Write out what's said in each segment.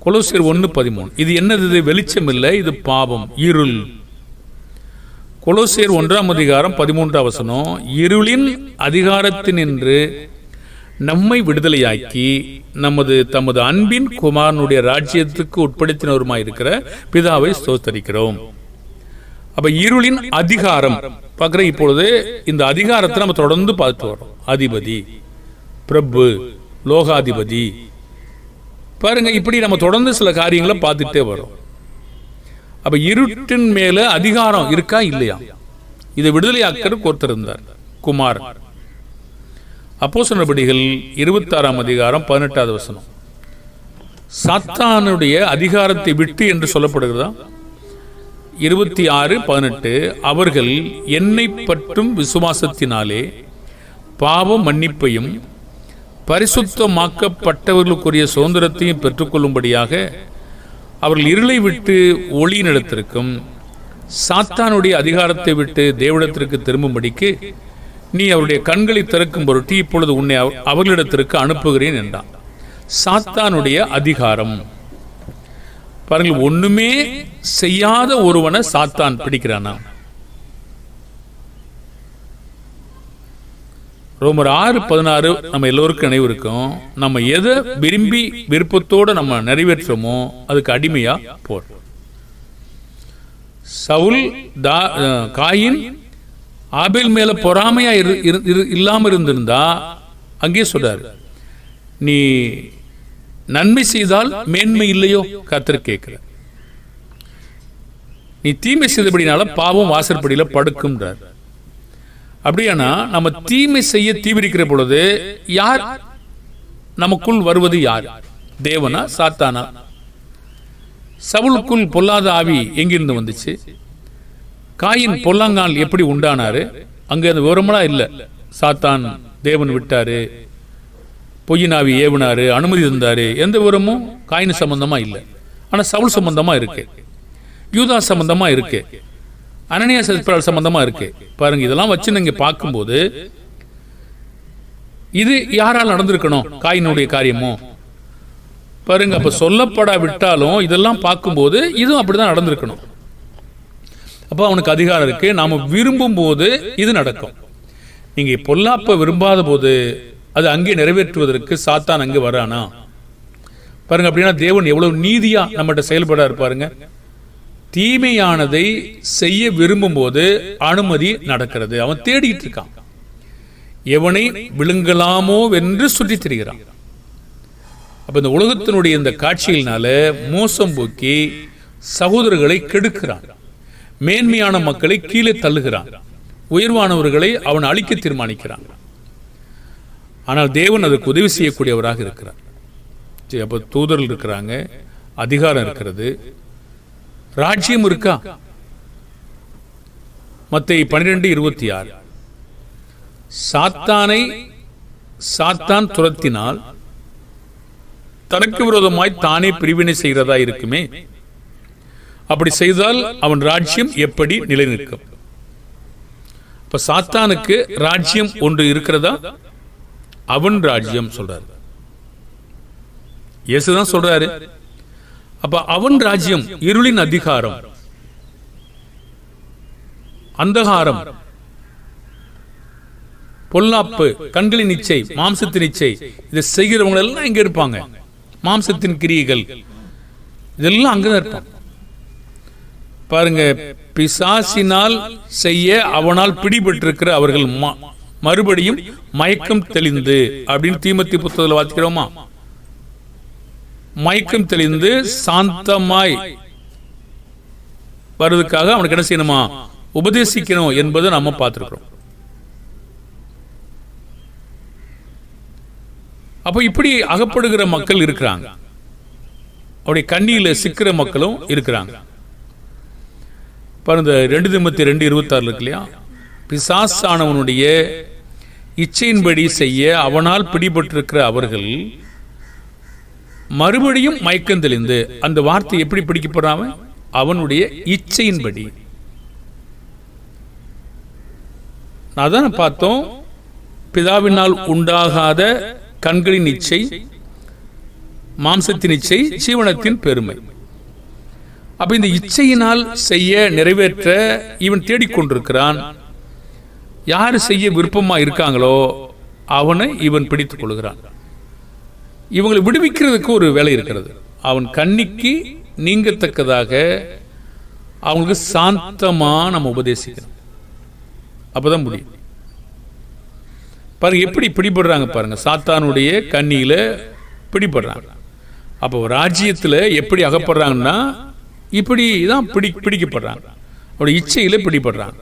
கொலோசியர் 1:13. இது என்னது? இது வெளிச்சம் இல்லை, இது பாவம், இருள். கொலோசியர் 1:13 இருளின் அதிகாரத்தினின்று நம்மை விடுதலையாக்கி தமது அன்பின் குமாரனுடைய ராஜ்யத்துக்கு உட்படுத்தினவருமாயிருக்கிற பிதாவை ஸ்தோத்தரிக்கிறோம். அப்ப இருளின் அதிகாரம் பார்க்கிற. இப்பொழுது இந்த அதிகாரத்தை நம்ம தொடர்ந்து பார்த்து வரோம். அதிபதி, பிரபு, லோகாதிபதி, பாருங்க, இப்படி நம்ம தொடர்ந்து சில காரியங்களை பார்த்துட்டே வரோம். அப்ப இருட்டின் மேல அதிகாரம் இருக்கா இல்லையா? இதை விடுதலையாக்க ஒருத்தர் இருந்தார், குமார். அப்போஸ்தலர் நடபடிகள் 26:18. சாத்தானுடைய அதிகாரத்தை விட்டு என்று சொல்லப்படுகிறதா? 26:18 அவர்கள் என்னை பற்றும் விசுவாசத்தினாலே பாவ மன்னிப்பையும் பரிசுத்தமாக்கப்பட்டவர்களுக்குரிய சுதந்திரத்தையும் பெற்றுக்கொள்ளும்படியாக அவர்கள் இருளை விட்டு ஒளியினிடத்திற்கும் சாத்தானுடைய அதிகாரத்தை விட்டு தேவனிடத்திற்கு திரும்பும்படிக்கு நீ அவருடைய கண்களை திறக்கும் பொருட்டு இப்பொழுது உன்னை அவர்களிடத்திற்கு அனுப்புகிறேன் என்றான். சாத்தானுடைய அதிகாரம் பாருங்கள். ஒண்ணுமே செய்யாத ஒருவனை சாத்தான் பிடிக்கிறானா? ரோமர் 6:16 நம்ம எல்லோருக்கும் நினைவு இருக்கும். நம்ம எதை விரும்பி விருப்பத்தோடு நம்ம நிறைவேற்றமோ அதுக்கு அடிமையா போறோம். சவுல் காயின் ஆபேல் மேல பொறாமையா இல்லாம இருந்திருந்தா அங்கே சொல்றாரு, நீ நன்மை செய்தால் மேன்மை இல்லையோ? கர்த்தர் கேட்கிற. நீ தீமை செய்தபடினால பாவம் வாசற்படியில படுக்கும்ன்றார். அப்படியானா நம்ம தீமை செய்ய தீவிரிக்கிற பொழுது யார் நமக்குள் வருவது? யார்? தேவனா சாத்தானா? சவுலுக்குள் பொல்லாத ஆவி எங்கிருந்து வந்துச்சு? காயின் பொல்லாங்கால் எப்படி உண்டானாரு? அங்க அந்த விவரமெல்லாம் இல்லை. சாத்தான் தேவன் விட்டாரு, பொய்யினாவி ஏவினாரு, அனுமதி தந்தாரு, எந்த விவரமும் காயின் சம்பந்தமா இல்லை. ஆனா சவுல் சம்பந்தமா இருக்கு, யூதா சம்பந்தமா இருக்கு, அனனியா சத்பரால் சம்பந்தமா இருக்கு. பாருங்க, இதெல்லாம் வச்சு நீங்க பார்க்கும்போது இது யாரால் நடந்திருக்கணும்? காயினுடைய காரியமோ? பாருங்க, அப்ப சொல்லப்படாவிட்டாலும் இதெல்லாம் பார்க்கும்போது இதுவும் அப்படிதான் நடந்திருக்கணும். அப்ப அவனுக்கு அதிகாரம் இருக்கு. நாம விரும்பும் போது இது நடக்கும். நீங்க பொல்லாப்ப விரும்பாத போது அது அங்கே நிறைவேற்றுவதற்கு சாத்தான் அங்கே வரானா? பாருங்க, அப்படின்னா தேவன் எவ்வளவு நீதியா நம்மகிட்ட செயல்பட இருப்பாருங்க. தீமையானதை செய்ய விரும்பும் போது அனுமதி நடக்கிறது. அவன் தேடிட்டு இருக்கான், எவனை விழுங்கலாமோ என்று சுற்றி திரிகிறான். அப்ப இந்த உலகத்தினுடைய இந்த காட்சியினால மோசம் போக்கி சகோதரர்களை கெடுக்கிறான், மேன்மையான மக்களை கீழே தள்ளுகிறான், உயர்வானவர்களை அவன் அழிக்க தீர்மானிக்கிறான். ஆனால் தேவன் அதற்கு உதவி செய்யக்கூடியவராக இருக்கிறார். அப்ப தூதர்கள் இருக்கிறாங்க, அதிகாரம் இருக்கிறது, ராஜ்யம் இருக்கா? மத்தேயு 12:26 சாத்தான் துரத்தினால் தனக்கு விரோதமாய் தானே பிரிவினை செய்கிறதா இருக்குமே. அப்படி செய்தால் அவன் ராஜ்யம் எப்படி நிலைநிற்கும்? இப்ப சாத்தானுக்கு ராஜ்யம் ஒன்று இருக்கிறதா? அவன் ராஜ்யம் சொல்றாரு, இயேசுதான் சொல்றாரு. அப்ப அவன் ராஜ்யம் இருளின் அதிகாரம், அந்தகாரம், பொல்லாப்பு, கண்களின் இச்சை, மாம்சத்தின் இச்சை, இதை செய்கிறவங்க எல்லாம் இங்க இருப்பாங்க. மாம்சத்தின் கிரியைகள் இதெல்லாம் அங்கதான் இருப்பாங்க. பாருங்க, பிசாசினால் செய்ய அவனால் பிடிபட்டிருக்கிற அவர்கள் மறுபடியும் மயக்கம் தெளிந்து, அப்படின்னு தீமோத்தேயு புத்தகத்தில் வாசிக்கிறோமா? மயக்கம் தெளிந்து சாந்தமாய் வருவதற்காக அவனுக்கு என்ன செய்யணுமா? உபதேசிக்கணும் என்பதை நம்ம பார்த்திருக்கிறோம். அப்ப இப்படி அகப்படுகிற மக்கள் இருக்கிறாங்க, அவருடைய கண்ணியில சிக்கிற மக்களும் இருக்கிறாங்க. பாருங்க, 2 தீமோத்தேயு 2:26 இருக்கு இல்லையா? பிசாசானவனுடைய இச்சையின்படி செய்ய அவனால் பிடிபட்டிருக்கிற அவர்கள் மறுபடியும் மயக்கம் தெளிந்து, அந்த வார்த்தை எப்படி பிடிக்கப்படுறாங்க? அவனுடைய இச்சையின்படி. அதான் பார்த்தோம், பிதாவினால் உண்டாகாத கண்களின் இச்சை, மாம்சத்தின் இச்சை, ஜீவனத்தின் பெருமை. அப்ப இந்த இச்சையினால் செய்ய நிறைவேற்ற இவன் தேடிக்கொண்டிருக்கிறான். யாரு செய்ய விருப்பமா இருக்காங்களோ அவனை இவன் பிடித்துக் கொள்கிறான். இவங்களை விடுவிக்கிறதுக்கு ஒரு வேலை இருக்கிறது. அவன் கண்ணிக்கு நீங்கத்தக்கதாக அவங்களுக்கு சாந்தமா நம்ம உபதேசிக்கணும். அப்பதான் முடியும். பாருங்க எப்படி பிடிபடுறாங்க பாருங்க. சாத்தானுடைய கண்ணியில பிடிபடுறாங்க. அப்போ ராஜ்யத்தில் எப்படி அகப்படுறாங்கன்னா இப்படி தான் பிடிக்கப்படுறாங்க. அவருடைய இச்சையில பிடிபடுறாங்க.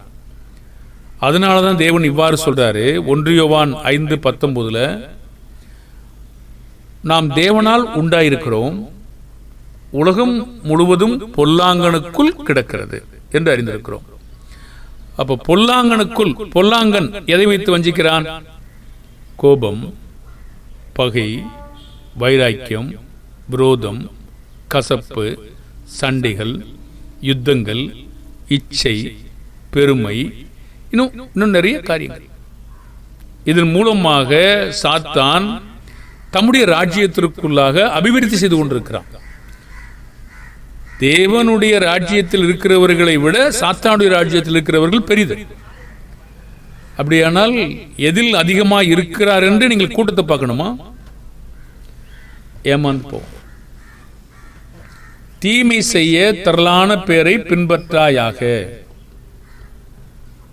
அதனால தான் தேவன் இவ்வாறு சொல்றாரு 1 யோவான் 5:19, நாம் தேவனால் உண்டாயிருக்கிறோம், உலகம் முழுவதும் பொல்லாங்கனுக்குள் கிடக்கிறது என்று அறிந்திருக்கிறோம். அப்ப பொல்லாங்கனுக்குள், பொல்லாங்கன் எதை வைத்து வஞ்சிக்கிறான்? கோபம், பகை, வைராக்கியம், விரோதம், கசப்பு, சண்டைகள், யுத்தங்கள், இச்சை, பெருமை, இன்னும் நிறைய காரியங்கள். இதன் மூலமாக சாத்தான் தம்முடைய ராஜ்யத்திற்குள்ளாக அபிவிருத்தி செய்து கொண்டிருக்கிறான். தேவனுடைய ராஜ்யத்தில் இருக்கிறவர்களை விட சாத்தானுடைய ராஜ்யத்தில் இருக்கிறவர்கள் பெரிது. அப்படியானால் எதில் அதிகமாக இருக்கிறார் என்று நீங்கள் கூட்டத்தை பார்க்கணுமா? ஏமாந்து போ. தீமை செய்ய திரளான பேரை பின்பற்றாயாக.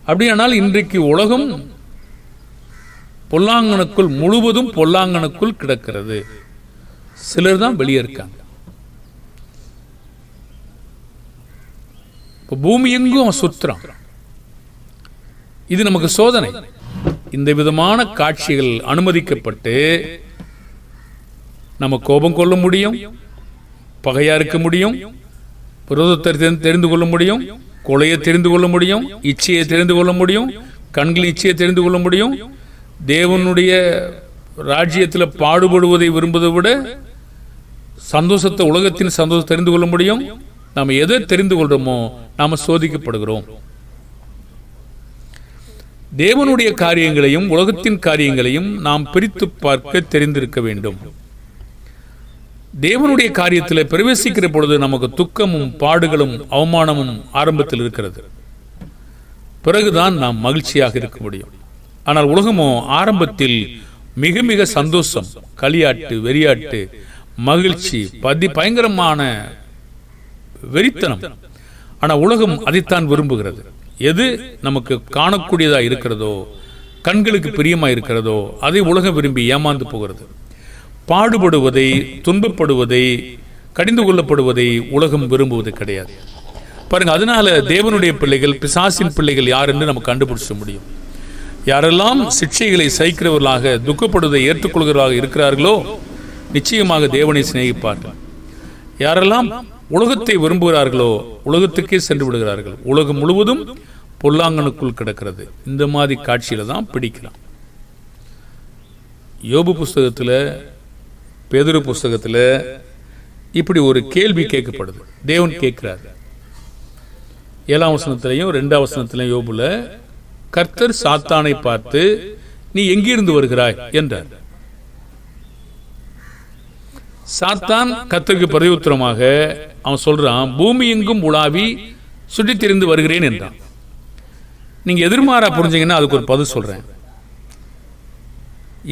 அப்படியானால் இன்றைக்கு உலகம் பொல்லாங்கனுக்குள், முழுவதும் பொல்லாங்கனுக்குள் கிடக்கிறது. சிலர் தான் வெளியே இருக்காங்க. பூமி எங்கும் சுற்றான். இது நமக்கு சோதனை. இந்த விதமான காட்சிகள் அனுமதிக்கப்பட்டு நம்ம கோபம் கொள்ள முடியும், பகையா இருக்க முடியும், விரோதத்தை தெரிந்து கொள்ள முடியும், கொலையை தெரிந்து கொள்ள முடியும், இச்சையை தெரிந்து கொள்ள முடியும், கண்களின் இச்சையை தெரிந்து கொள்ள முடியும். தேவனுடைய ராஜ்யத்தில் பாடுபடுவதை விரும்புவதை விட சந்தோஷத்தை, உலகத்தின் சந்தோஷத்தை தெரிந்து கொள்ள முடியும். நாம் எதை தெரிந்து கொள்றோமோ நாம் சோதிக்கப்படுகிறோம். தேவனுடைய காரியங்களையும் உலகத்தின் காரியங்களையும் நாம் பிரித்து பார்க்க தெரிந்திருக்க வேண்டும். தேவனுடைய காரியத்தில் பிரவேசிக்கிற பொழுது நமக்கு துக்கமும் பாடுகளும் அவமானமும் ஆரம்பத்தில் இருக்கிறது. பிறகுதான் நாம் மகிழ்ச்சியாக இருக்க முடியும். ஆனால் உலகமோ ஆரம்பத்தில் மிக மிக சந்தோஷம், களியாட்டு, வெறியாட்டு, மகிழ்ச்சி, பயங்கரமான வெறித்தனம். ஆனால் உலகம் அதைத்தான் விரும்புகிறது. எது நமக்கு காணக்கூடியதா இருக்கிறதோ, கண்களுக்கு பிரியமா இருக்கிறதோ அதை உலகம் விரும்பி ஏமாந்து போகிறது. பாடுபடுவதை, துன்பப்படுவதை, கடிந்து கொள்ளப்படுவதை உலகம் விரும்புவது கிடையாது. பாருங்க, அதனால தேவனுடைய பிள்ளைகள் பிசாசின் பிள்ளைகள் யார் என்று நம்ம கண்டுபிடிச்ச முடியும். யாரெல்லாம் சிக்ஷைகளை சகிக்கிறவர்களாக, துக்கப்படுவதை ஏற்றுக்கொள்கிறவர்களாக இருக்கிறார்களோ நிச்சயமாக தேவனை சிநேகிப்பார்கள். யாரெல்லாம் உலகத்தை விரும்புகிறார்களோ உலகத்துக்கே சென்று விடுகிறார்கள். உலகம் முழுவதும் பொல்லாங்கனுக்குள் கிடக்கிறது. இந்த மாதிரி காட்சியில தான் பிடிக்கலாம். யோபு புஸ்தகத்தில், பேதுரு புஸ்தகத்தில் இப்படி ஒரு கேள்வி கேட்கப்படுது. தேவன் கேட்கிறார். 7ஆம் வசனத்திலையும் 2ஆம் வசனத்திலையும் யோபுல கர்த்தர் சாத்தானை பார்த்து நீ எங்கிருந்து வருகிறாய் என்றார். சாத்தான் கர்த்தருக்கு பிரதியுத்தரமாக அவன் சொல்றான், பூமி எங்கும் உலாவி சுற்றி திரிந்து வருகிறேன் என்றான். நீங்க எதிர்மாறா புரிஞ்சீங்கன்னா அதுக்கு ஒரு பதில் சொல்றேன்.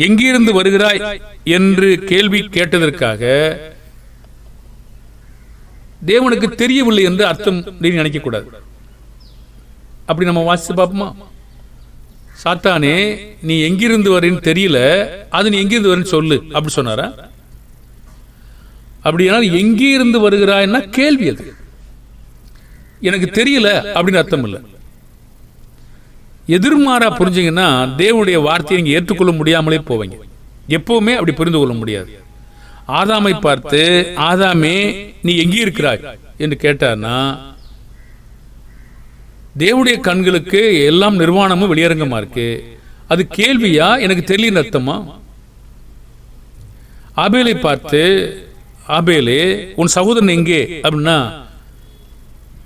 எங்கிருந்து வருகிறாய் என்று கேள்வி கேட்டதற்காக தேவனுக்கு தெரியவில்லை என்று அர்த்தம் நினைக்க கூடாது. அப்படி நம்ம வாசிச்சு பார்ப்போமா? சாத்தானே நீ எங்கிருந்து வரேன்னு தெரியல, அது நீ எங்கிருந்து வரேன்னு சொல்லு அப்படி சொன்னாரா? அப்படியானால் எங்கிருந்து வருகிறாய்னா கேள்வி. அது எனக்கு தெரியல அப்படின்னு அர்த்தம் இல்லை. எதிர்மாறா புரிஞ்சீங்கன்னா தேவனுடைய வார்த்தையை நீங்க ஏற்றுக்கொள்ள முடியாமலே போவீங்க. எப்பவுமே அப்படி புரிந்து கொள்ள முடியாது. ஆதாமை பார்த்து ஆதாமே நீ எங்கே இருக்கிறாய் என்று கேட்டார்னா தேவனுடைய கண்களுக்கு எல்லாம் நிர்வாணமும் வெளியரங்கமா இருக்கு. அது கேள்வியா, எனக்கு தெரியல அர்த்தமா? ஆபேலை பார்த்து ஆபேலே உன் சகோதரன் எங்கே அப்படின்னா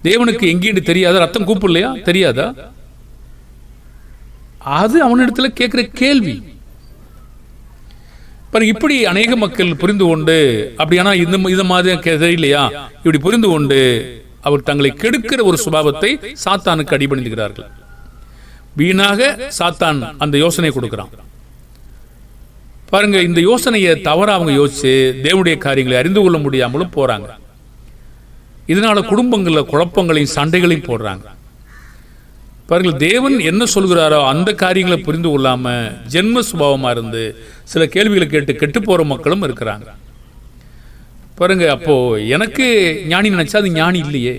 தேவனுக்கு எங்கே தெரியாத ரத்தம் கூப்பிடலையா, தெரியாதா? அது அவனிடத்துல கேட்கிற கேள்வி. பாருங்க, இப்படி அநேக மக்கள் புரிந்து கொண்டு, அப்படியானா இந்த மாதிரி தெரியலையா, இப்படி புரிந்து கொண்டு அவர் தங்களை கெடுக்கிற ஒரு சுபாவத்தை சாத்தானுக்கு அடிபணிந்துகிறார்கள். வீணாக சாத்தான் அந்த யோசனை கொடுக்கிறான். பாருங்க, இந்த யோசனையை தவற அவங்க யோசிச்சு தேவனுடைய காரியங்களை அறிந்து கொள்ள முடியாமலும் போறாங்க. இதனால குடும்பங்களில் குழப்பங்களையும் சண்டைகளையும் போடுறாங்க. பாருங்கள், தேவன் என்ன சொல்கிறாரோ அந்த காரியங்களை புரிந்து கொள்ளாம ஜென்ம சுபாவமா இருந்து சில கேள்விகளை கேட்டு கெட்டு போற மக்களும் இருக்கிறாங்க. பாருங்க, அப்போ எனக்கு ஞானி நினைச்சா அது ஞானி இல்லையே.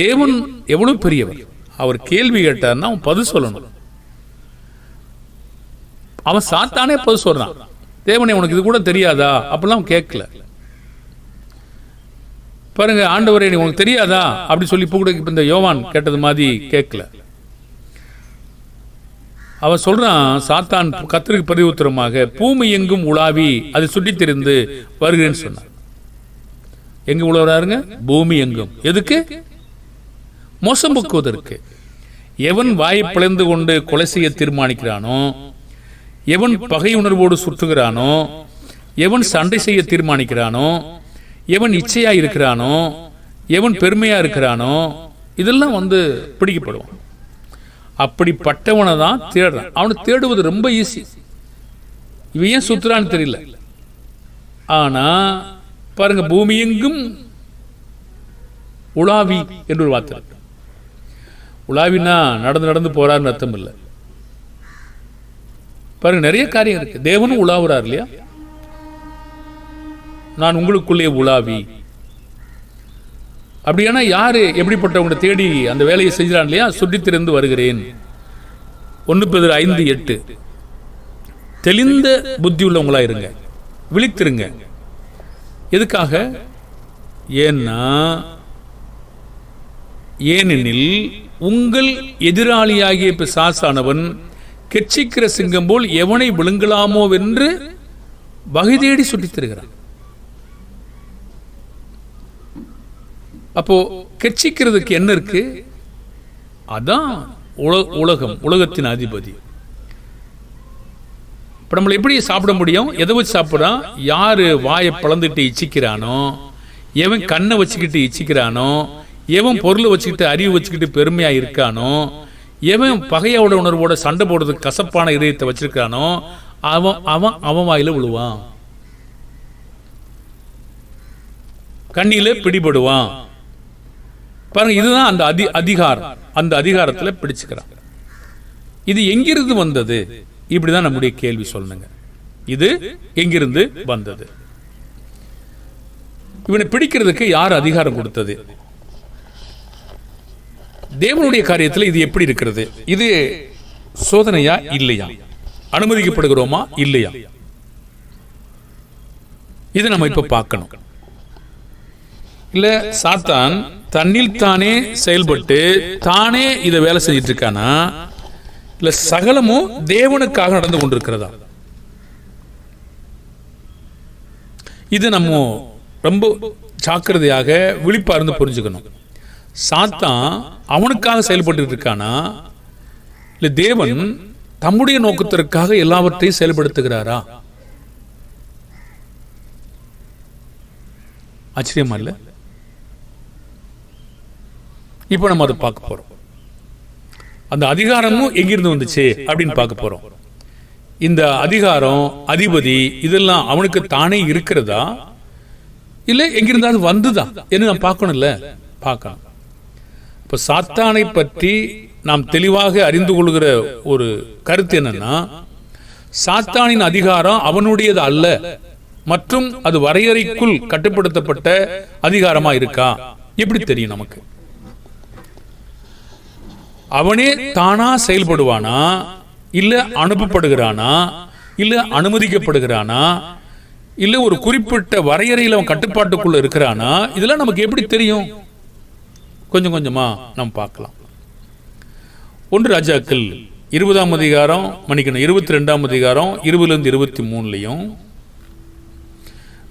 தேவன் எவ்வளவு பெரியவர். அவர் கேள்வி கேட்டார்னா அவன் பதில் சொல்லணும். அவன் சாத்தானே பதில் சொல்றான். தேவனே, உனக்கு இது கூட தெரியாதா? அப்படிலாம் கேட்கல. பாருங்க, ஆண்டவரே உனக்கு தெரியாதா அப்படி சொல்லி இப்போ கூட இந்த யோவான் கேட்டது மாதிரி கேட்கல. அவன் சொல்றான், சாத்தான் கர்த்தருக்கு பிரதியுத்தரமாக, பூமி எங்கும் உலாவி அதை சுற்றி திரிந்து வருகிறேன்னு சொன்னான். எங்க உழவுறாருங்க? பூமி எங்கும். எதுக்கு? மோசம் போக்குவதற்கு. எவன் வாயை பிளந்து கொண்டு கொலை செய்ய தீர்மானிக்கிறானோ, எவன் பகை உணர்வோடு சுற்றுகிறானோ, எவன் சண்டை செய்ய தீர்மானிக்கிறானோ, எவன் இச்சையா இருக்கிறானோ, எவன் பெருமையா இருக்கிறானோ, இதெல்லாம் பிடிக்கப்படுவான். அப்படிப்பட்டவனை தான் தேடுறான். அவனை தேடுவது ரொம்ப ஈஸி. இவன் ஏன் சுத்துறான்னு தெரியல. ஆனா பாருங்க, பூமி எங்கும் உலாவி என்று ஒரு வார்த்தை இருக்கு. உலாவினா நடந்து நடந்து போறாருன்னு அர்த்தம் இல்லை. பாருங்க, நிறைய காரியம் இருக்கு. தேவனும் உலாவுறார் இல்லையா? நான் உங்களுக்குள்ளே உலாவி. அப்படியானா யாரு எப்படிப்பட்டவங்களை தேடி அந்த வேலையை செஞ்சான் இல்லையா? சுற்றித்திருந்து வருகிறேன். 1 பேதுரு 5:8. தெளிந்த புத்தி உள்ளவங்களா இருங்க, விழித்திருங்க. எதுக்காக? ஏனெனில் உங்கள் எதிராளியாகிய பிசாசானவன் கெச்சிக்கிற சிங்கம் போல் எவனை விழுங்கலாமோ என்று வகை தேடி சுற்றித் தருகிறான். அப்போ கெச்சிக்கிறதுக்கு என்ன இருக்கு? அதான் உலகத்தின் அதிபதி. இப்ப நம்மளை எப்படி சாப்பிட முடியும்? எதை வச்சு சாப்பிட்றான்? யாரு வாயை பிளந்துட்டு இச்சிக்கிறானோ, எவன் கண்ணை வச்சுக்கிட்டு இச்சிக்கிறானோ, எவன் பொருளை வச்சுக்கிட்டு அறிவு வச்சுக்கிட்டு பெருமையா இருக்கானோ, எவன் பகையோட உணர்வோட சண்டை போடுறதுக்கு கசப்பான இதயத்தை வச்சிருக்கானோ, அவன் வாயில விழுவான், கண்ணில பிடிபடுவான். பாருங்க, இதுதான் அந்த அதிகாரம். அந்த அதிகாரத்தில் பிடிச்சுக்கிறான். இது எங்கிருந்து வந்தது? இப்படிதான் நம்முடைய கேள்வி சொல்லணுங்க. இது எங்கிருந்து வந்தது? இவனை பிடிக்கிறதுக்கு யார் அதிகாரம் கொடுத்தது? தேவனுடைய காரியத்தில் இது எப்படி இருக்கிறது? இது சோதனையா இல்லையா? அனுமதிக்கப்படுகிறோமா இல்லையா? இதை நம்ம இப்ப பார்க்கணும். இல்ல சாத்தான் தன்னில் தானே செயல்பட்டு தானே இதை வேலை செஞ்சிட்டு இருக்கானா, இல்ல சகலமும் தேவனுக்காக நடந்து கொண்டிருக்கிறதா? இது நம்ம ரொம்ப ஜாக்கிரதையாக விழிப்பா இருந்து புரிஞ்சுக்கணும். சாத்தான் அவனுக்காக செயல்பட்டு இருக்கானா, இல்ல தேவன் தம்முடைய நோக்கத்திற்காக எல்லாவற்றையும் செயல்படுத்துகிறாரா? ஆச்சரியமா இல்ல? இப்ப நம்ம அதை பார்க்க போறோம். அந்த அதிகாரமும் எங்கிருந்து வந்துச்சு அப்படின்னு பார்க்க போறோம். இந்த அதிகாரம், அதிபதி, இதெல்லாம் அவனுக்கு தானே இருக்கிறதா, இல்ல எங்கிருந்தாலும் வந்துதா என்று நாம் பார்க்கணும்ல? பார்க்கணும். இப்ப சாத்தானை பற்றி நாம் தெளிவாக அறிந்து கொள்கிற ஒரு கருத்து என்னன்னா, சாத்தானின் அதிகாரம் அவனுடையது அல்ல, மற்றும் அது வரையறைக்குள் கட்டுப்படுத்தப்பட்ட அதிகாரமா இருக்கா? எப்படி தெரியும் நமக்கு? அவனே தானா செயல்படுவானா, இல்ல அனுப்பப்படுகிறானா, இல்ல அனுமதிக்கப்படுகிறானா, இல்ல ஒரு குறிப்பிட்ட வரையறையில் அவன் கட்டுப்பாட்டுக்குள்ள இருக்கிறானா? இதெல்லாம் நமக்கு எப்படி தெரியும்? கொஞ்சம் கொஞ்சமா நாம் பார்க்கலாம். 1 ராஜாக்கள் 20ஆம் அதிகாரம், 22ஆம் அதிகாரம் 20-23,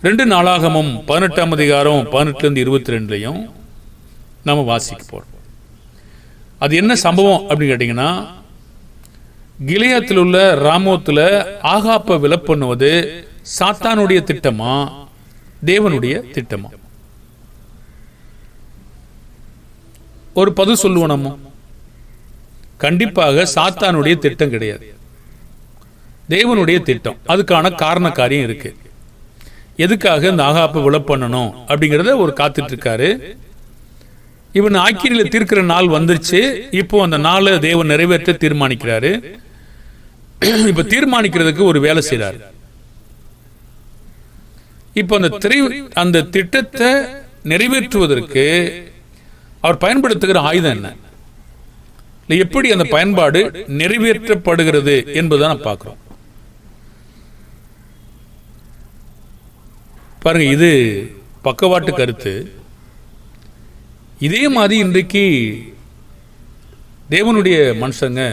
2 நாளாகமம் 18ஆம் அதிகாரம் 18-22 நம்ம வாசிக்க போறோம். அது என்ன சம்பவம் அப்படின்னு கேட்டீங்கன்னா, கிலியாத்தில் உள்ள ராமோத்தில் ஆகாப்பை விலை பண்ணுவது சாத்தானுடைய திட்டமா தேவனுடைய திட்டமா? ஒரு பதில் சொல்லுவோம் நம்ம. கண்டிப்பாக சாத்தானுடைய திட்டம் கிடையாது, தேவனுடைய திட்டம். அதுக்கான காரண காரியம் இருக்கு. எதுக்காக இந்த ஆகாப்பை விலை பண்ணணும் அப்படிங்கிறத ஒரு காத்துட்டு இருக்காரு. இவன் ஆக்கிரியில் தீர்க்கிற நாள் வந்துருச்சு. இப்போ அந்த நாளை தேவன் நிறைவேற்ற தீர்மானிக்கிறாரு. இப்ப தீர்மானிக்கிறதுக்கு ஒரு வேலை செய்யறாரு. இப்ப அந்த திட்டத்தை நிறைவேற்றுவதற்கு அவர் பயன்படுத்துகிற ஆயுதம் என்ன, எப்படி அந்த பயன்பாடு நிறைவேற்றப்படுகிறது என்பதுதான் பார்க்கிறோம். பாருங்க, இது பக்கவாட்டு கருத்து. இதே மாதிரி இன்றைக்கு தேவனுடைய மனுஷங்க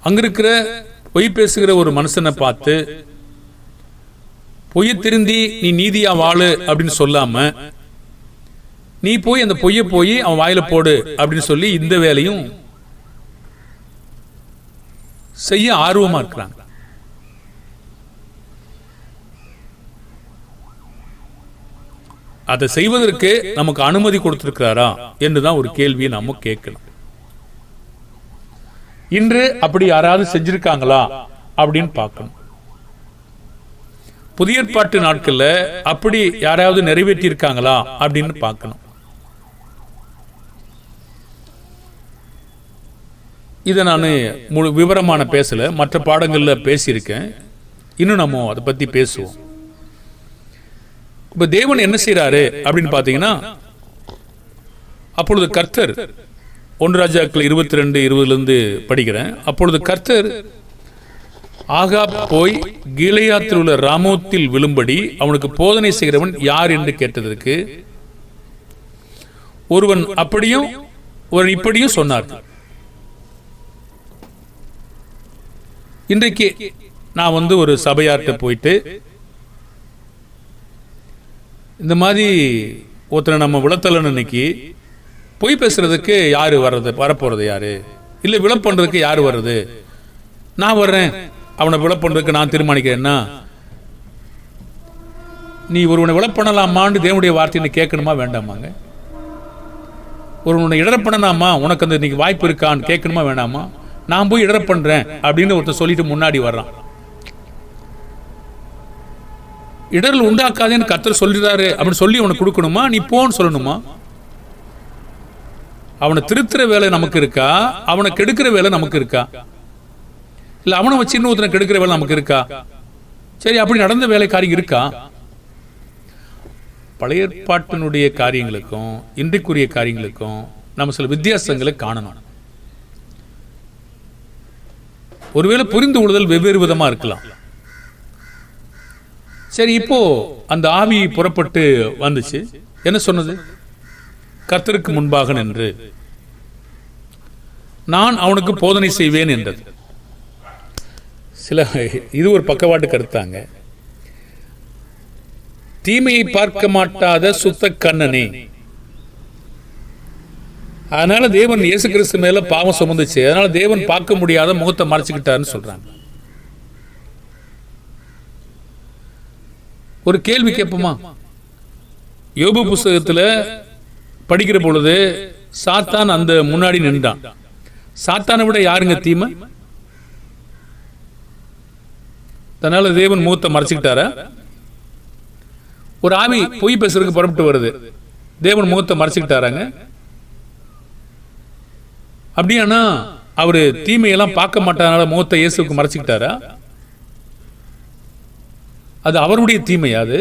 அங்க இருக்கிற பொய் பேசுகிற ஒரு மனுஷனை பார்த்து பொய்ய திருந்தி நீ நீதியா வாழு அப்படின்னு சொல்லாம நீ போய் அந்த பொய்ய போய் அவன் வாயில போடு அப்படின்னு சொல்லி இந்த வேலையும் செய்ய ஆர்வமா இருக்கிறாங்க. அதை செய்வதற்கு நமக்கு அனுமதி கொடுத்திருக்கிறாரா என்றுதான் ஒரு கேள்வியை நம்ம கேட்கணும். இன்று அப்படி யாராவது செஞ்சிருக்காங்களா அப்படின்னு பார்க்கணும். புதிய ஏற்பாட்டு நாட்கள்ல அப்படி யாராவது நிறைவேற்றி இருக்காங்களா அப்படின்னு பார்க்கணும். இதை நான் முழு விவரமான பேசல, மற்ற பாடங்கள்ல பேசியிருக்கேன். இன்னும் நம்ம அதை பத்தி பேசுவோம். இப்ப தேவன் என்ன செய்யறாரு அப்படின்னு பாத்தீங்கன்னா, அப்பொழுது கர்த்தர் 1 ராஜாக்கள் 22:20 படிக்கிறேன். அப்பொழுது கர்த்தர் ஆகாப் போய் கீலேயாத்தில் உள்ள ராமோத்தில் விழும்படி அவனுக்கு போதனை செய்கிறவன் யார் என்று கேட்டதற்கு ஒருவன் அப்படியும் ஒரு இப்படியும் சொன்னார். இன்றைக்கு நான் ஒரு சபையார்ட்ட போயிட்டு இந்த மாதிரி ஒருத்தனை நம்ம விளத்தலன்னு இன்னைக்கு பொய் பேசுறதுக்கு யாரு வர்றது, வரப்போறது யாரு, இல்ல விளை பண்றதுக்கு யாரு வர்றது, நான் வர்றேன் அவனை விளை பண்றதுக்கு நான் தீர்மானிக்கிறேன்னா, நீ ஒருவனை விளை பண்ணலாமான்னு தேவனுடைய வார்த்தையை கேட்கணுமா வேண்டாமாங்க? ஒருவனை இடர பண்ணலாமா, உனக்கு அந்த இன்னைக்கு வாய்ப்பு இருக்கான்னு கேட்கணுமா வேண்டாமா? நான் போய் இடர பண்றேன் அப்படின்னு ஒருத்தர் சொல்லிட்டு முன்னாடி வர்றான். இடர்கள் உண்டாக்காதேன்னு கர்த்தர் சொல்லிடுறாரு அப்படின்னு சொல்லி அவனுக்கு கொடுக்கணுமா, நீ போன்னு சொல்லணுமா? அவனை திருத்துற வேலை நமக்கு இருக்கா, அவனை கெடுக்கிற வேலை நமக்கு இருக்கா? இல்ல அவனை வச்சு இன்னொருத்தனை கெடுக்கிற வேலை நமக்கு இருக்கா? சரி, அப்படி நடந்த வேலைக்காரி இருக்கா? பழைய ஏற்பாட்டினுடைய காரியங்களுக்கும் இன்றைக்குரிய காரியங்களுக்கும் நம்ம சில வித்தியாசங்களை காணணும். ஒருவேளை புரிந்து கொள்ளுதல் வெவ்வேறு விதமா இருக்கலாம். சரி, இப்போ அந்த ஆவி புறப்பட்டு வந்துச்சு, என்ன சொன்னது? கர்த்தருக்கு முன்பாக நின்று நான் அவனுக்கு போதனை செய்வேன் என்றது. இது ஒரு பக்கவாட்டு கருத்தாங்க. தீமையை பார்க்க மாட்டாத சுத்த கண்ணனே, அதனால தேவன் இயேசு கிறிஸ்து மேல பாவம் சுமந்துச்சு, அதனால தேவன் பார்க்க முடியாத முகத்தை மறைச்சுக்கிட்டாருன்னு சொல்றாங்க. ஒரு கேள்வி கேட்போமா? யோபு புஸ்தகத்துல படிக்கிற பொழுது சாத்தான் அந்த முன்னாடி நின்றான். சாத்தானை விட யாருங்க தீமை? அதனால தேவன் முகத்தை மறைச்சுக்கிட்டாரா? ஒரு ஆவி பொய் பேசுறதுக்கு புறப்பட்டு வருது, தேவன் முகத்தை மறைச்சுக்கிட்டாராங்க? அப்படியானா அவரு தீமையெல்லாம் பார்க்க மாட்டாதனால முகத்தை இயேசுக்கு மறைச்சுக்கிட்டாரா? அது அவருடைய தீமையா? அது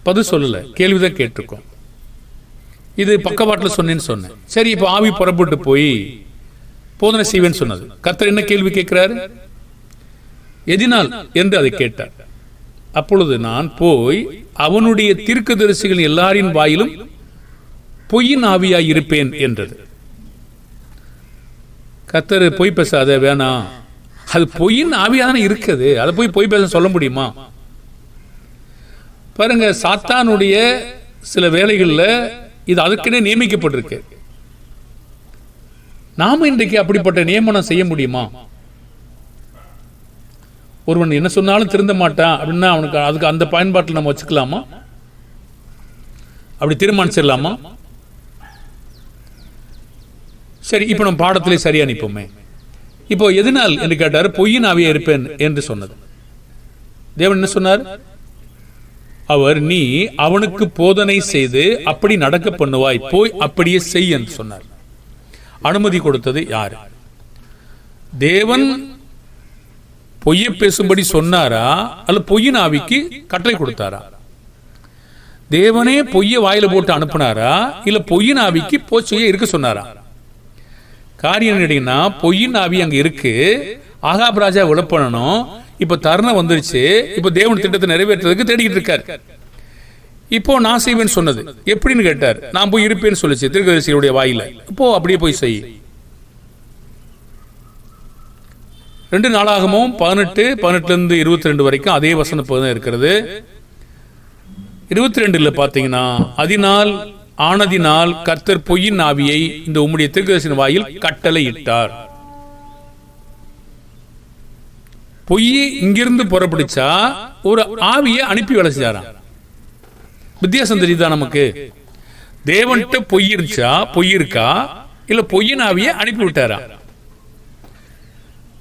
பதில் சொல்லல, கேள்விதான் கேட்டிருக்கோம். இது பக்கவாட்டில் சொன்னேன்னு சொன்னேன். சரி, இப்போ ஆவி புறப்பட்டு போய் போதனை செய்வேன்னு சொன்னது. கர்த்தர் என்ன கேள்வி கேட்கிறாரு? எதினால் என்று அதை கேட்டார். அப்பொழுது நான் போய் அவனுடைய தீர்க்கதரிசிகள் எல்லாரின் வாயிலும் பொய்யின் ஆவியாய் இருப்பேன் என்றது. கர்த்தர் பொய் பேசாத, வேணாம், அது பொய்யின் ஆவியாதானே இருக்குது, அதை போய் பொய் பேச சொல்ல முடியுமா? பாருங்க, சாத்தானுடைய சில வேலைகளில் இது அதுக்குன்னே நியமிக்கப்பட்டிருக்கு. நாம இன்றைக்கு அப்படிப்பட்ட நியமனம் செய்ய முடியுமா? ஒருவன் என்ன சொன்னாலும் திருந்த மாட்டான் அப்படின்னா அவனுக்கு அதுக்கு அந்த பயன்பாட்டில் நம்ம வச்சுக்கலாமா? அப்படி தீர்மானிச்சிடலாமா? சரி, இப்போ நம்ம பாடத்திலே சரியா நிற்போமே. இப்போ எதனால் என்று கேட்டார். பொய்யின் ஆவியா இருப்பேன் என்று சொன்னது. தேவன் என்ன சொன்னார்? அவர் நீ அவனுக்கு போதனை செய்து அப்படி நடக்க பண்ணுவாய், போய் அப்படியே செய் என்று சொன்னார். அனுமதி கொடுத்தது யாரு? தேவன் பொய்யை பேசும்படி சொன்னாரா அல்ல பொய்யின் ஆவிக்கு கட்டளை கொடுத்தாரா? தேவனே பொய்யை வாயில போட்டு அனுப்பினாரா இல்ல பொய்யின் ஆவிக்கு போச்சையே இருக்க சொன்னாரா? காரியம் கேட்டீங்கன்னா பொய்யின் ஆவி அங்க இருக்கு, ஆகாப் ராஜா விளப்பணும். இப்ப தருணம் வந்துருச்சு, இப்ப தேவன் திட்டத்தை நிறைவேற்றுறதுக்கு தேடிக்கிட்டு இருக்காரு. இப்போ நான் செய்வேன்னு சொன்னது எப்படின்னு கேட்டார். நான் போய் இருப்பேன்னு சொல்லிச்சு தீர்க்கதரிசியுடைய வாயில. இப்போ அப்படியே போய் செய். 2 நாளாகமும் 18 22 வரைக்கும் அதே வசனம் தான் இருக்கிறது. 22 பாத்தீங்கன்னா, அதனால் ஆனதினால் கர்த்தர் பொய்யின் ஆவியை இந்த உம்முடைய தீர்க்கதரிசியின் வாயில் கட்டளை இட்டார். பொய்யை இங்கிருந்து புறப்பிடிச்சா ஒரு ஆவியை அனுப்பி வேலை செஞ்சாராம். வித்தியாசம் தெரியுதா நமக்கு? தேவன்கிட்ட பொய் இருந்துச்சா, பொய் இருக்கா, இல்ல பொய்யின் ஆவியை அனுப்பி விட்டாரா?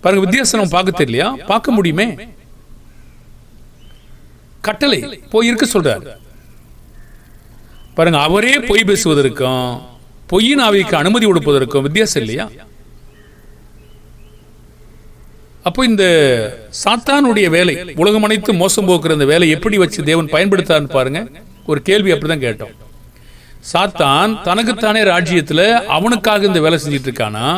பாருங்க, வித்தியாசம் நம்ம பார்க்க தெரியலையா? பார்க்க முடியுமே. கட்டளை பொய் இருக்க சொல்றாரு பாருங்க. அவரே பொய் பேசுவதற்கும் பொய்யின் ஆவிக்கு அனுமதி கொடுப்பதற்கும் வித்தியாசம் இல்லையா? அப்போ இந்த சாத்தானுடைய வேலை, உலகம் அனைத்து மோசம் போக்குற இந்த வேலை எப்படி வச்சு தேவன் பயன்படுத்தான்னு பாருங்க. ஒரு கேள்வி அப்படிதான் கேட்டோம். சாத்தான் தனக்குத்தானே ராஜ்யத்தில் அவனுக்காக இந்த வேலை செஞ்சிட்டு இருக்கானா,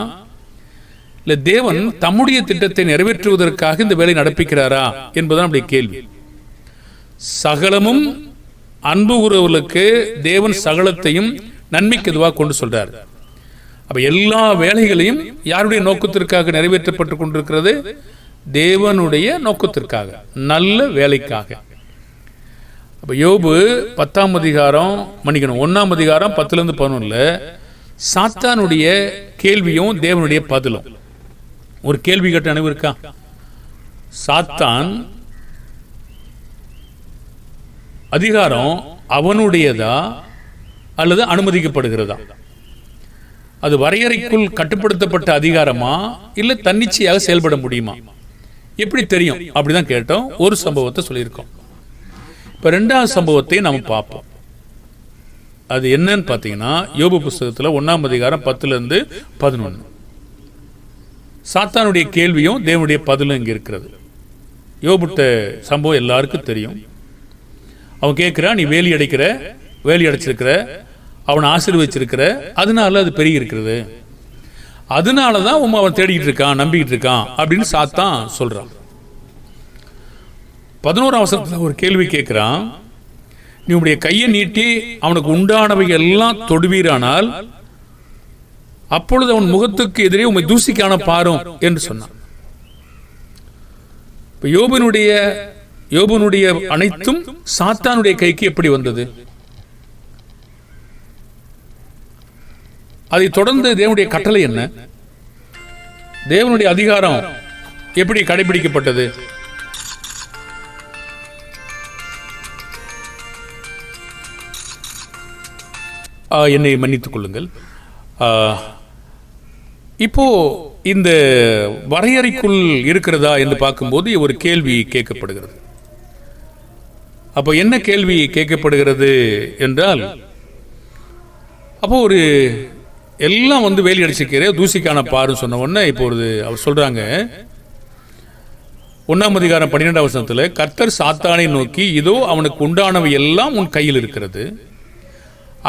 இல்ல தேவன் தம்முடைய திட்டத்தை நிறைவேற்றுவதற்காக இந்த வேலை நடப்பிக்கிறாரா என்பதுதான் நம்முடைய கேள்வி. சகலமும் அன்பு உறவுகளுக்கு தேவன் சகலத்தையும் நன்மைக்கு எதுவாக கொண்டு சொல்றார். அப்ப எல்லா வேலைகளையும் யாருடைய நோக்கத்திற்காக நிறைவேற்றப்பட்டு கொண்டிருக்கிறது? தேவனுடைய நோக்கத்திற்காக, நல்ல வேலைக்காக. அப்ப யோபு 10ஆம் அதிகாரம் 1ஆம் அதிகாரம் 10-11 சாத்தானுடைய கேள்வியும் தேவனுடைய பதிலும். ஒரு கேள்வி கேட்ட நினைவு இருக்கா? சாத்தான் அதிகாரம் அவனுடையதா அல்லது அனுமதிக்கப்படுகிறதா? அது வரையறைக்குள் கட்டுப்படுத்தப்பட்ட அதிகாரமா இல்ல தன்னிச்சையாக செயல்பட முடியுமா? எப்படி தெரியும்? அப்படிதான் கேட்டோம். ஒரு சம்பவத்தை சொல்லியிருக்கோம். இப்ப 2வது சம்பவத்தை நாம பார்ப்போம். அது என்னன்னு பாத்தீங்கன்னா, யோபு புஸ்தகத்துல 1ஆம் அதிகாரம் 10-11 சாத்தானுடைய கேள்வியும் தேவனுடைய பதிலும் இங்க இருக்கிறது. யோபுட்ட சம்பவம் எல்லாருக்கும் தெரியும். அவன் கேட்கிறான், நீ வேலி அடைச்சிருக்கிற, அவனை ஆசீர்வதிச்சிருக்கிற, அதனால அது பெருகி இருக்கிறது, அதனாலதான் அவன் தேடிக்கிட்டு இருக்கான், நம்பிக்கிட்டு இருக்கான் அப்படின்னு சாத்தான் சொல்றான். 11ஆம் வசனத்துல ஒரு கேள்வி கேட்கிறான், நீ உடைய கையை நீட்டி அவனுக்கு உண்டானவை எல்லாம் தொடுவீரானால் அப்பொழுது அவன் முகத்துக்கு எதிரே உம்மை தூசிக்கான பாரும் என்று சொன்னான். யோபனுடைய அனைத்தும் சாத்தானுடைய கைக்கு எப்படி வந்தது? அதை தொடர்ந்து தேவனுடைய கட்டளை என்ன? தேவனுடைய அதிகாரம் எப்படி கடைபிடிக்கப்பட்டது? என்னை மன்னித்துக் கொள்ளுங்கள். இப்போ இந்த வரையறைக்குள் இருக்கிறதா என்று பார்க்கும்போது ஒரு கேள்வி கேட்கப்படுகிறது. அப்போ என்ன கேள்வி கேட்கப்படுகிறது என்றால், அப்போ ஒரு எல்லாம் வேலி அடிச்சுக்கிற தூசிக்கான பாருன்னு சொன்ன உடனே இப்போ அவர் சொல்றாங்க 1ஆம் அதிகாரம் 12ஆம் வசனத்துல, கர்த்தர் சாத்தானை நோக்கி, இதோ அவனுக்கு உண்டானவை எல்லாம் உன் கையில் இருக்கிறது,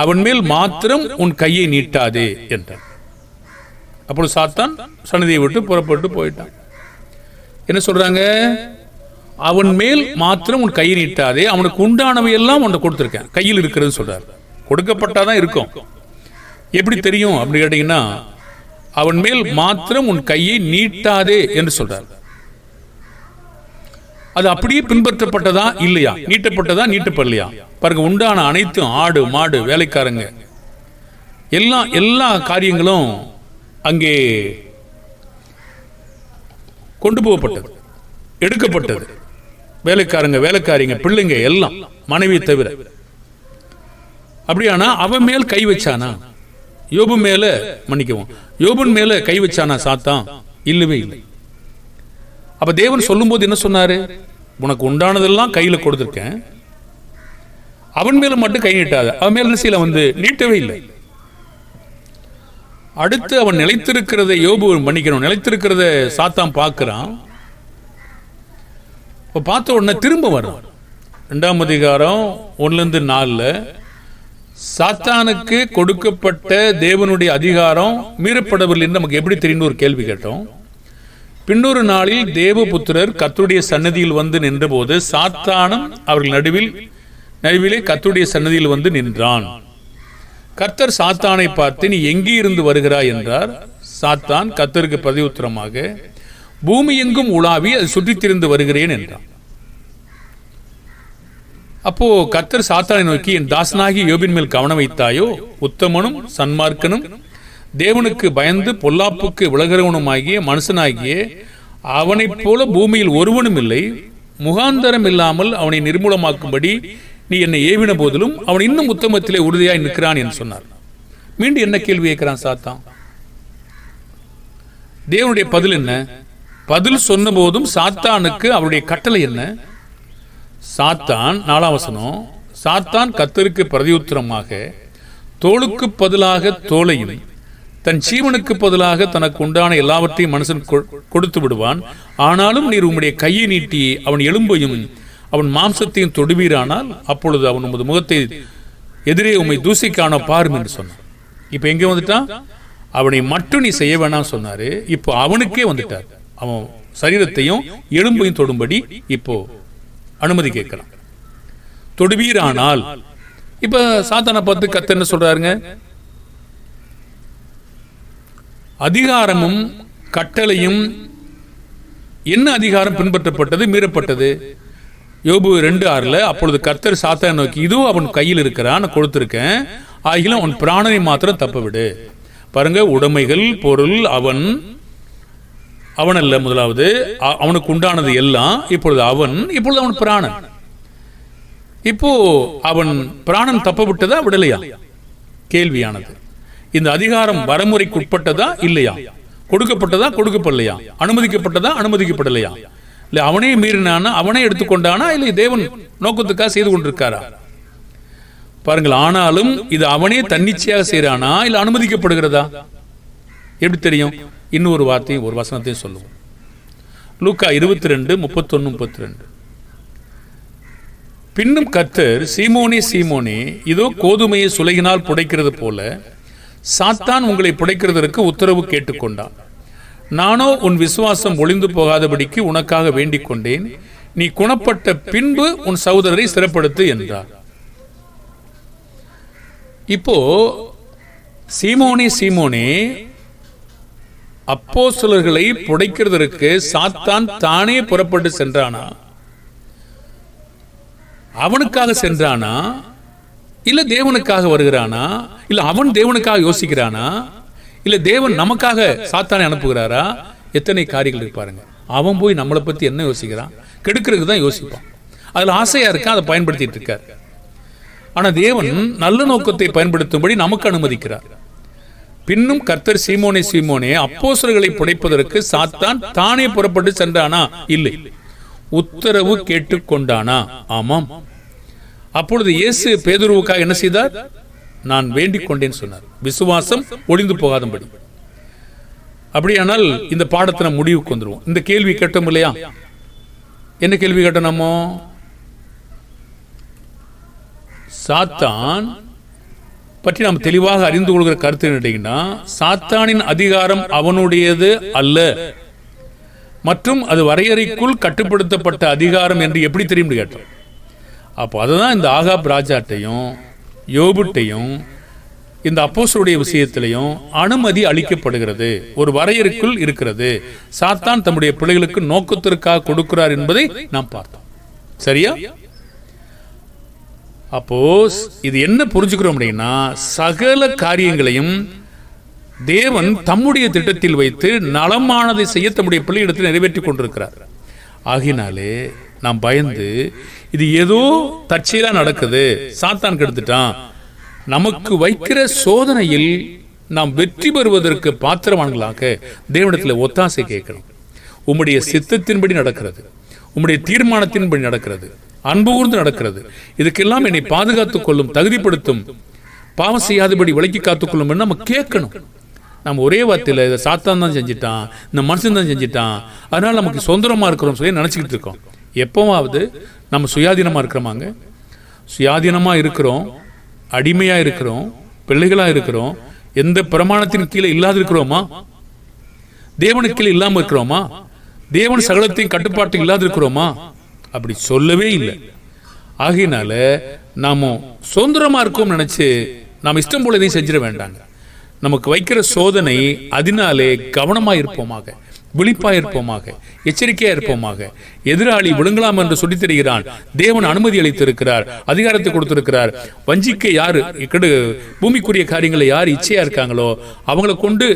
அவன் மேல் மாத்திரம் உன் கையை நீட்டாதே என்றான். அப்பொழுது சாத்தான் சன்னதியை விட்டு புறப்பட்டு போயிட்டான். என்ன சொல்றாங்க? அவன் மேல் மாத்திரம் உன் கையை நீட்டாதே, அவனுக்கு உண்டானவை எல்லாம் உன்னை கொடுத்திருக்கேன், கையில் இருக்கிறது சொல்றாரு. கொடுக்கப்பட்டாதான் இருக்கும். எப்படி தெரியும் அப்படி கேட்டீங்கன்னா, அவன் மேல் மாத்திரம் உன் கையை நீட்டாதே என்று சொல்றார். அது அப்படியே பின்பற்றப்பட்டதா இல்லையா, நீட்டப்பட்டதா நீட்டப்படலையா பாருங்க. உண்டான அனைத்தும், ஆடு மாடு வேலைக்காரங்க எல்லா காரியங்களும் அங்கே கொண்டு போகப்பட்டது, எடுக்கப்பட்டது. வேலைக்காரிங்க, பிள்ளைங்க எல்லாம், மனைவியை தவிர. அப்படியானா அவன் மேல் கை வச்சானா? யோபு மேல, மன்னிக்கவும், யோபுன் மேல கை வச்சானா சாத்தான்? இல்லவே இல்லை. அப்ப தேவன் சொல்லும் போது என்ன சொன்னாரு? உனக்கு உண்டானதெல்லாம் கையில கொடுத்திருக்கேன், அவன் மேல மட்டும் கை நீட்டாத. அவன் மேல வந்து நீட்டவே இல்லை. அடுத்து அவன் நிலைத்திருக்கிறத யோபு மன்னிக்கணும், நிலைத்திருக்கிறத சாத்தான் பார்க்கிறான். இப்போ பார்த்த உடனே திரும்ப வரும். 2ஆம் அதிகாரம் 1-4 சாத்தானுக்கு கொடுக்கப்பட்ட தேவனுடைய அதிகாரம் மீறப்படவில்லை என்று நமக்கு எப்படி தெரியும் ஒரு கேள்வி கேட்டோம். பின்னொரு நாளில் தேவபுத்திரர் கர்த்தருடைய சன்னதியில் வந்து நின்றபோது சாத்தானும் அவர்கள் நடுவிலே கர்த்தருடைய சன்னதியில் வந்து நின்றான். கர்த்தர் சாத்தானை பார்த்து, நீ எங்கே இருந்து வருகிறாய் என்றார். சாத்தான் கர்த்தருக்கு பிரதியுத்தரமாக, பூமி எங்கும் உலாவி அது சுற்றித் திரிந்து வருகிறேன் என்றான். அப்போ கர்த்தர் சாத்தானை நோக்கி, என் தாசனாகி யோபின் மேல் கவனம் வைத்தாயோ? உத்தமனும் சன்மார்க்கனும் தேவனுக்கு பயந்து பொல்லாப்புக்கு விலகிறவனுமாகிய மனுஷனாகிய அவனைப் போல பூமியில் ஒருவனும் இல்லை. முகாந்தரம் இல்லாமல் அவனை நிர்மூலமாக்கும்படி நீ என்னை ஏவின போதிலும் அவன் இன்னும் உத்தமத்திலே உறுதியாய் நிற்கிறான் என்று சொன்னார். மீண்டும் என்ன கேள்வி கேட்கிறான் சாத்தான்? தேவனுடைய பதில் என்ன? பதில் சொன்ன போதும் சாத்தானுக்கு அவருடைய கட்டளை என்ன? சாத்தான், 4ஆம் வசனம், சாத்தான் கர்த்தருக்கு பிரதியுத்தரமாக, தோளுக்கு பதிலாக தோளையும் தன் ஜீவனுக்கு பதிலாக தனக்கு உண்டான எல்லாவற்றையும் மனுஷன் கொடுத்து விடுவான். ஆனாலும் நீர் உம்முடைய கையை நீட்டி அவன் எலும்பையும் அவன் மாம்சத்தையும் தொடுவீரானால் அப்பொழுது அவன் உமது முகத்தை எதிரே உம்மை தூசிக்கான பாரும் என்று சொன்னான். இப்ப எங்க வந்துட்டான்? அவனை மட்டும் நீ செய்ய வேணாம் சொன்னாரு. இப்போ அவனுக்கே வந்துட்டார். அவன் சரீரத்தையும் எலும்பையும் தொடும்படி இப்போ அனுமதி கேட்கிறான். தொடுவீரானால், இப்ப சாத்தானை பார்த்து கர்த்தர் என்ன சொல்றாருங்க? அதிகாரமும் கட்டளையும் என்ன அதிகாரம் பின்பற்றப்பட்டது, மீறப்பட்டது? யோபு 2:6 அப்பொழுது கர்த்தர் சாத்தானை நோக்கி, இதோ அவன் கையில் இருக்கிறான், கொடுத்திருக்கேன், ஆகிலும் அவன் பிராணனை மாத்திரம் தப்ப விடு. பாருங்க, உடைமைகள், பொருள் அவன் அல்ல. முதலாவது அவனுக்கு உண்டானது எல்லாம். இப்பொழுது அவன் பிராணன். இப்போ அவன் பிராணன் தப்ப விட்டதா விடலையா? கேள்வியானது. இந்த அதிகாரம் வரமுறைக்கு உட்பட்டதா இல்லையா? கொடுக்கப்பட்டதா கொடுக்கப்படலையா? அனுமதிக்கப்பட்டதா அனுமதிக்கப்படலையா? இல்ல அவனே மீறினானா, அவனே எடுத்துக்கொண்டானா, இல்லை தேவன் நோக்கத்துக்காக செய்து கொண்டிருக்காரா? பாருங்கள், ஆனாலும் இது அவனே தன்னிச்சையாக செய்யறானா இல்ல அனுமதிக்கப்படுகிறதா? எப்படி தெரியும்? இன்னொரு வார்த்தையும் ஒரு வசனத்தையும் சொல்லுவோம். லூக்கா 22:31-32. பின்னும் கர்த்தர், சீமோனே சீமோனே, இதோ கோதுமையை சுளையினால் புடைக்கிறது போல சாத்தான் உங்களை புடைக்கிறதற்கு உத்தரவு கேட்டுக்கொண்டான். நானோ உன் விசுவாசம் ஒளிந்து போகாதபடிக்கு உனக்காக வேண்டிக் கொண்டேன். நீ குணப்பட்ட பின்பு உன் சகோதரரை சிறப்படுத்து என்றார். இப்போ சீமோனே சீமோனே, அப்போஸ்தலர்களை புடைக்கிறதற்கு சாத்தான் தானே புறப்பட்டு சென்றானா? அவனுக்காக சென்றானா? இல்ல தேவனுக்காக வருகிறானா? இல்ல அவன் தேவனுக்காக யோசிக்கிறானா? இல்ல தேவன் நமக்காக சாத்தானை அனுப்புகிறாரா? எத்தனை காரியங்கள் இருப்பாருங்க. அவன் போய் நம்மளை பத்தி என்ன யோசிக்கிறான்? கெடுக்கிறதுக்கு தான் யோசிப்பான். அதுல ஆசையா இருக்கா, அதை பயன்படுத்திட்டு இருக்கார். ஆனா தேவன் நல்ல நோக்கத்தை பயன்படுத்தும்படி நமக்கு அனுமதிக்கிறார். பின்னும் கர்த்தர், சீமோனே சீமோனே, அப்போஸ்தலர்களை புடைப்பதற்கு சாத்தான் தானே புறப்பட்டு சென்றானா? இல்லை. உத்தரவு கேட்டுக்கொண்டானா? ஆமாம். அப்பொழுது இயேசு பேதுருவுக்காக என்ன செய்தார்? நான் வேண்டிக் கொண்டேன் சொன்னார், விசுவாசம் ஒளிந்து போகாதபடி. அப்படியானால் இந்த பாடத்தை நம்ம முடிவுக்கு வந்துருவோம். இந்த கேள்வி கேட்டோம் இல்லையா? என்ன கேள்வி கேட்டோம் நம்ம? சாத்தான் பற்றி நாம் தெளிவாக அறிந்து கொள்கிற கருத்து என்னன்னா, சாத்தானின் அதிகாரம் அவனுடையது அல்ல, மற்றும் அது வரையறைக்குள் கட்டுப்படுத்தப்பட்ட அதிகாரம் என்று எப்படி தெரியும் கேட்டோம். அப்போ அதுதான் இந்த ஆகாப் ராஜாட்டையும் யோபுட்டையும் இந்த அப்போஸ்தலருடைய விஷயத்திலையும் அனுமதி அளிக்கப்படுகிறது, ஒரு வரையறைக்குள் இருக்கிறது. சாத்தான் தம்முடைய பிள்ளைகளுக்கு நோக்கத்திற்காக கொடுக்கிறார் என்பதை நாம் பார்த்தோம். சரியா? அப்போ இது என்ன புரிஞ்சுக்கிறோம் அப்படின்னா, சகல காரியங்களையும் தேவன் தம்முடைய திட்டத்தில் வைத்து நலமானதை செய்ய தம்முடைய பிள்ளையிடத்தில் நிறைவேற்றி கொண்டிருக்கிறார். ஆகினாலே நாம் பயந்து இது ஏதோ தற்செயலா நடக்குது, சாத்தான் கெடுத்துட்டான், நமக்கு வைக்கிற சோதனையில் நாம் வெற்றி பெறுவதற்கு பாத்திரவான்களாக தேவனிடத்தில் ஒத்தாசை கேட்கணும். உம்முடைய சித்தத்தின்படி நடக்கிறது, உம்முடைய தீர்மானத்தின்படி நடக்கிறது, அன்பு கூர்ந்து நடக்கிறது, இதுக்கெல்லாம் என்னை பாதுகாத்துக் கொள்ளும், தகுதிப்படுத்தும், பாவம் செய்யாதபடி விலக்கி காத்துக்கொள்ளும் நம்ம கேட்கணும். நம்ம ஒரே வார்த்தையில் இதை சாத்தான் தான் செஞ்சிட்டான், இந்த மனுஷன் தான் செஞ்சிட்டான், அதனால நமக்கு சுதந்திரமா இருக்கிறோம் சொல்லி நினைச்சுக்கிட்டு இருக்கோம். எப்போவாவது நம்ம சுயாதீனமா இருக்கிறோமாங்க? சுயாதீனமா இருக்கிறோம், அடிமையா இருக்கிறோம், பிள்ளைகளா இருக்கிறோம், எந்த பிரமாணத்தின் கீழே இல்லாத இருக்கிறோமா? தேவனுக்கு கீழே இல்லாம இருக்கிறோமா? தேவன் சகலத்தையும் கட்டுப்பாட்டு இல்லாத இருக்கிறோமா? அப்படி சொல்லவே இல்லை. ஆகையினால நாம சுதந்திரமா இருக்கோம் நினைச்சு நாம் இஷ்டம் போல எதையும் செஞ்சிட வேண்டாங்க. நமக்கு வைக்கிற சோதனை, அதனாலே கவனமா இருப்போமாக, விழிப்பா இருப்போமாக, எச்சரிக்கையா இருப்போமாக. எதிராளி விழுங்கலாம் என்று சொல்லி தருகிறான். தேவன் அனுமதி அளித்திருக்கிறார், அதிகாரத்தை கொடுத்திருக்கிறார். வஞ்சிக்க யாரு பூமிக்குரிய காரியங்களை யார் இச்சையா இருக்காங்களோ அவங்களை கொண்டு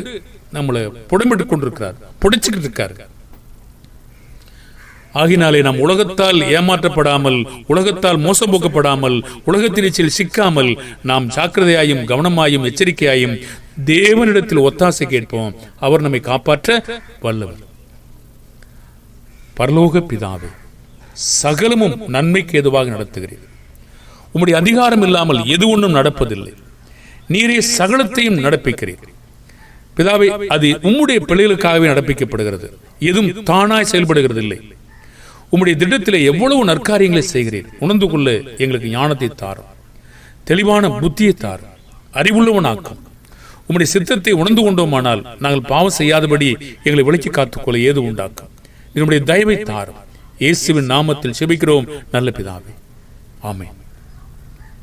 நம்மளை புடமிட்டு கொண்டிருக்கிறார், புடைச்சுக்கிட்டு இருக்காரு. ஆகினாலே நாம் உலகத்தால் ஏமாற்றப்படாமல், உலகத்தால் மோசம் போக்கப்படாமல், உலகத்தினிச்சில் சிக்காமல் நாம் ஜாக்கிரதையாயும் கவனமாயும் எச்சரிக்கையாயும் தேவனிடத்தில் ஒத்தாசை கேட்போம். அவர் நம்மை காப்பாற்ற வல்லவர். பரலோக பிதாவே, சகலமும் நன்மைக்கு ஏதுவாக நடத்துகிறீர். உம்முடைய அதிகாரம் இல்லாமல் எது ஒன்றும் நடப்பதில்லை. நீரே சகலத்தையும் நடப்பிக்கிறீர். பிதாவே, அது உம்முடைய பிள்ளைகளுக்காகவே நடப்பிக்கப்படுகிறது. எதுவும் தானாய் செயல்படுகிறது இல்லை. உம்முடைய திட்டத்திலே எவ்வளவு நற்காரியங்களை செய்கிறீர். உணர்ந்து கொள்ள எங்களுக்கு ஞானத்தை தாரும், தெளிவான புத்தியை தாரும், அறிவுள்ளவனாக்கும். உம்முடைய சித்தத்தை உணர்ந்து கொண்டோமானால் நாங்கள் பாவம் செய்யாதபடி எங்களை விலக்கி காத்துக்கொள்ள ஏது உண்டாக்கும். என்னுடைய தயவை தாரும். இயேசுவின் நாமத்தில் செபிக்கிறோம் நல்ல பிதாவே, ஆமென்.